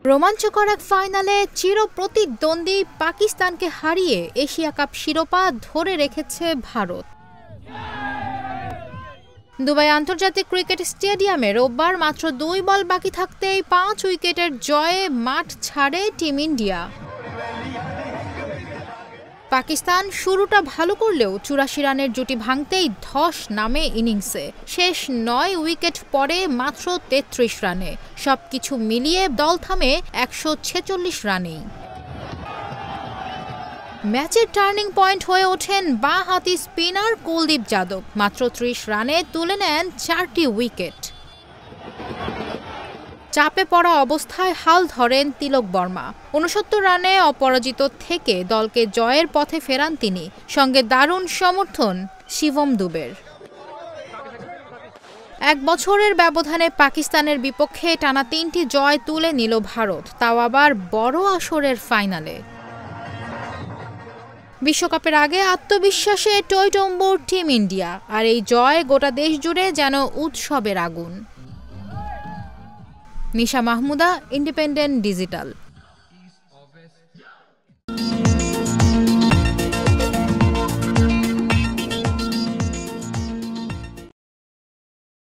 রোমাঞ্চকর এক ফাইনালে চিরপ্রতিদ্বন্দ্বী পাকিস্তানকে হারিয়ে এশিয়া কাপ শিরোপা ধরে রেখেছে ভারত। দুবাই আন্তর্জাতিক ক্রিকেট স্টেডিয়ামে রোববার মাত্র 2 বল বাকি থাকতেই 5 উইকেটের জয়ে মাঠ ছাড়ে টিম ইন্ডিয়া। পাকিস্তান শুরুটা ভালো করলেও 84 রানের জুটি ভাঙতেই ধস নামে ইনিংসে। শেষ 9 উইকেট পরে মাত্র 33 রানে। সবকিছু মিলিয়ে দল থামে 146 রানেই। ম্যাচের টার্নিং পয়েন্ট হয়ে ওঠেন বাঁ-হাতি স্পিনার কুলদীপ যাদব। মাত্র 30 রানে তুলে নেন 4টি উইকেট। চাপে পড়া অবস্থায় হাল ধরেন তিলক বর্মা। 69 রানে অপরাজিত থেকে দলকে জয়ের পথে ফেরান তিনি। সঙ্গে দারুণ সমর্থন শিবম দুবের। 1 বছরের ব্যবধানে পাকিস্তানের বিপক্ষে টানা 3টি জয় তুলে নিল ভারত, তাও আবার বড় আসরের ফাইনালে। বিশ্বকাপের আগে আত্মবিশ্বাসে টইটম্বুর টিম ইন্ডিয়া, আর এই জয় গোটা দেশ জুড়ে যেন উৎসবের আগুন। নিশা মাহমুদা, ইন্ডিপেন্ডেন্ট ডিজিটাল।